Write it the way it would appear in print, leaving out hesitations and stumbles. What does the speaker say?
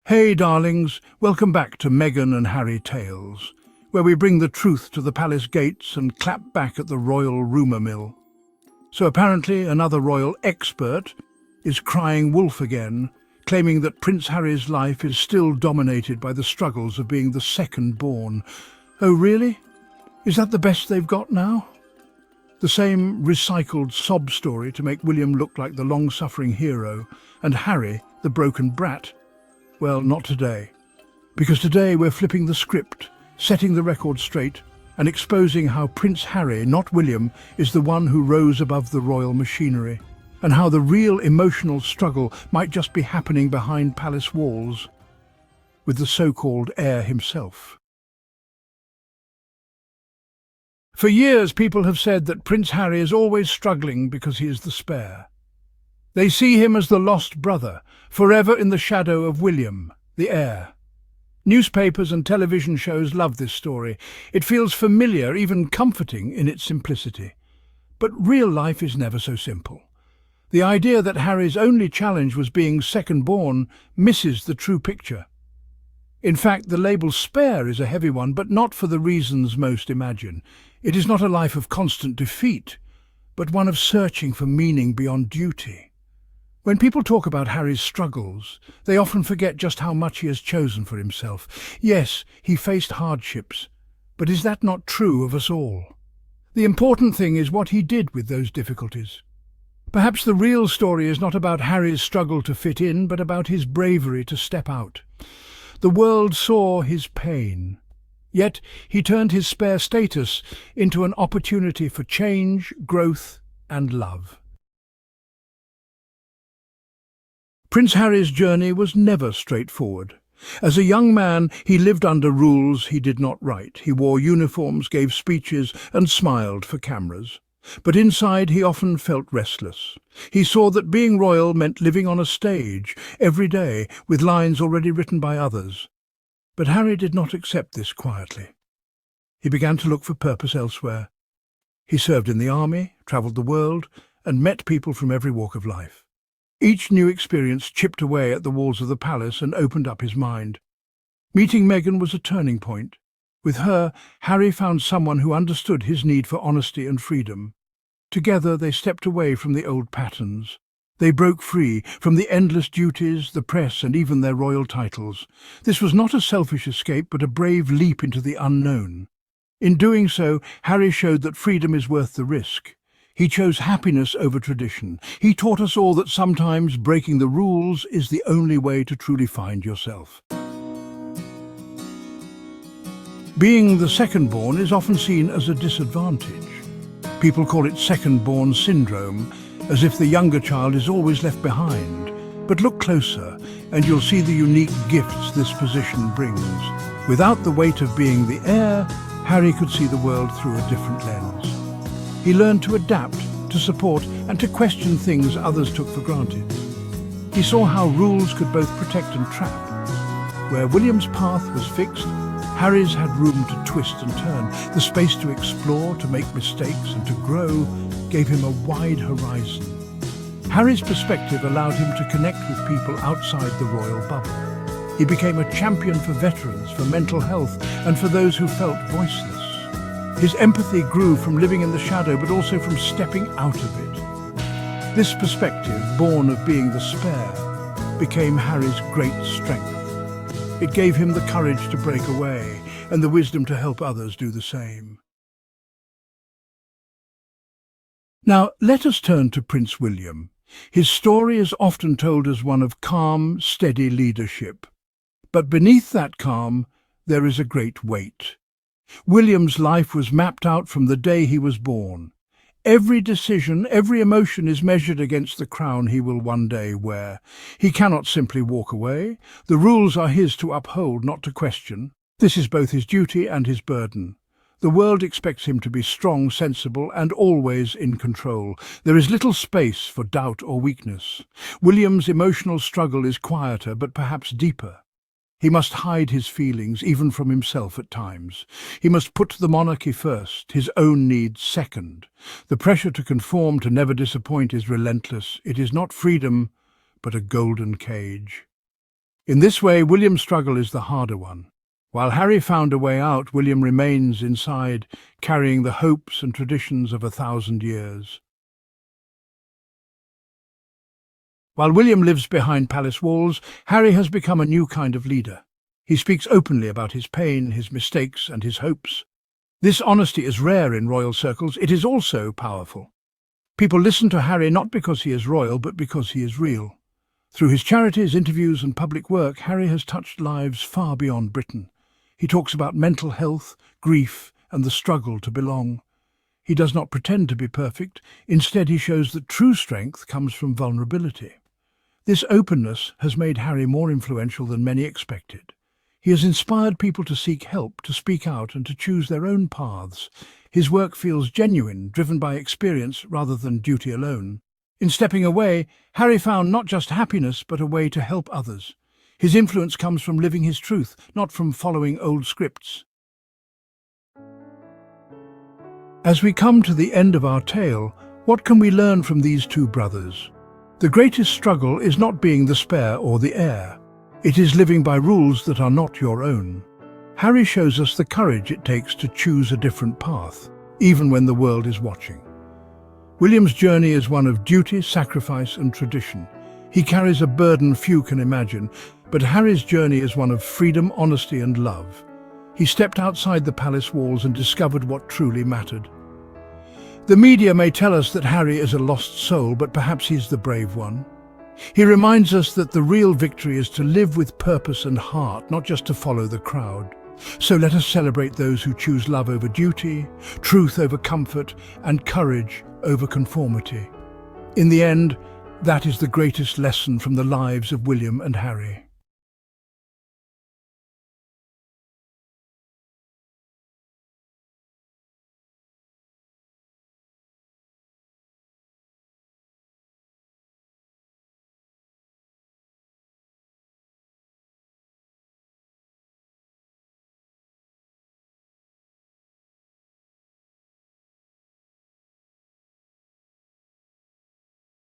Hey darlings, welcome back to Meghan and Harry Tales, where we bring the truth to the palace gates and clap back at the royal rumour mill. So apparently another royal expert is crying wolf again, claiming that Prince Harry's life is still dominated by the struggles of being the second born. Oh really? Is that the best they've got now? The same recycled sob story to make William look like the long-suffering hero and Harry the broken brat? Well, not today. Because today we're flipping the script, setting the record straight, and exposing how Prince Harry, not William, is the one who rose above the royal machinery, and how the real emotional struggle might just be happening behind palace walls, with the so-called heir himself. For years, people have said that Prince Harry is always struggling because he is the spare. They see him as the lost brother, forever in the shadow of William, the heir. Newspapers and television shows love this story. It feels familiar, even comforting in its simplicity. But real life is never so simple. The idea that Harry's only challenge was being second-born misses the true picture. In fact, the label spare is a heavy one, but not for the reasons most imagine. It is not a life of constant defeat, but one of searching for meaning beyond duty. When people talk about Harry's struggles, they often forget just how much he has chosen for himself. Yes, he faced hardships, but is that not true of us all? The important thing is what he did with those difficulties. Perhaps the real story is not about Harry's struggle to fit in, but about his bravery to step out. The world saw his pain, yet he turned his spare status into an opportunity for change, growth, and love. Prince Harry's journey was never straightforward. As a young man, he lived under rules he did not write. He wore uniforms, gave speeches, and smiled for cameras. But inside, he often felt restless. He saw that being royal meant living on a stage every day with lines already written by others. But Harry did not accept this quietly. He began to look for purpose elsewhere. He served in the army, travelled the world, and met people from every walk of life. Each new experience chipped away at the walls of the palace and opened up his mind. Meeting Meghan was a turning point. With her, Harry found someone who understood his need for honesty and freedom. Together they stepped away from the old patterns. They broke free from the endless duties, the press, and even their royal titles. This was not a selfish escape, but a brave leap into the unknown. In doing so, Harry showed that freedom is worth the risk. He chose happiness over tradition. He taught us all that sometimes breaking the rules is the only way to truly find yourself. Being the second-born is often seen as a disadvantage. People call it second-born syndrome, as if the younger child is always left behind. But look closer, and you'll see the unique gifts this position brings. Without the weight of being the heir, Harry could see the world through a different lens. He learned to adapt, to support, and to question things others took for granted. He saw how rules could both protect and trap. Where William's path was fixed, Harry's had room to twist and turn. The space to explore, to make mistakes, and to grow gave him a wide horizon. Harry's perspective allowed him to connect with people outside the royal bubble. He became a champion for veterans, for mental health, and for those who felt voiceless. His empathy grew from living in the shadow, but also from stepping out of it. This perspective, born of being the spare, became Harry's great strength. It gave him the courage to break away and the wisdom to help others do the same. Now, let us turn to Prince William. His story is often told as one of calm, steady leadership. But beneath that calm, there is a great weight. William's life was mapped out from the day he was born. Every decision, every emotion is measured against the crown he will one day wear. He cannot simply walk away. The rules are his to uphold, not to question. This is both his duty and his burden. The world expects him to be strong, sensible, and always in control. There is little space for doubt or weakness. William's emotional struggle is quieter, but perhaps deeper. He must hide his feelings, even from himself at times. He must put the monarchy first, his own needs second. The pressure to conform, to never disappoint, is relentless. It is not freedom, but a golden cage. In this way, William's struggle is the harder one. While Harry found a way out, William remains inside, carrying the hopes and traditions of 1,000 years. While William lives behind palace walls, Harry has become a new kind of leader. He speaks openly about his pain, his mistakes, and his hopes. This honesty is rare in royal circles. It is also powerful. People listen to Harry not because he is royal, but because he is real. Through his charities, interviews, and public work, Harry has touched lives far beyond Britain. He talks about mental health, grief, and the struggle to belong. He does not pretend to be perfect. Instead, he shows that true strength comes from vulnerability. This openness has made Harry more influential than many expected. He has inspired people to seek help, to speak out, and to choose their own paths. His work feels genuine, driven by experience rather than duty alone. In stepping away, Harry found not just happiness, but a way to help others. His influence comes from living his truth, not from following old scripts. As we come to the end of our tale, what can we learn from these two brothers? The greatest struggle is not being the spare or the heir. It is living by rules that are not your own. Harry shows us the courage it takes to choose a different path, even when the world is watching. William's journey is one of duty, sacrifice, and tradition. He carries a burden few can imagine, but Harry's journey is one of freedom, honesty, and love. He stepped outside the palace walls and discovered what truly mattered. The media may tell us that Harry is a lost soul, but perhaps he's the brave one. He reminds us that the real victory is to live with purpose and heart, not just to follow the crowd. So let us celebrate those who choose love over duty, truth over comfort, and courage over conformity. In the end, that is the greatest lesson from the lives of William and Harry.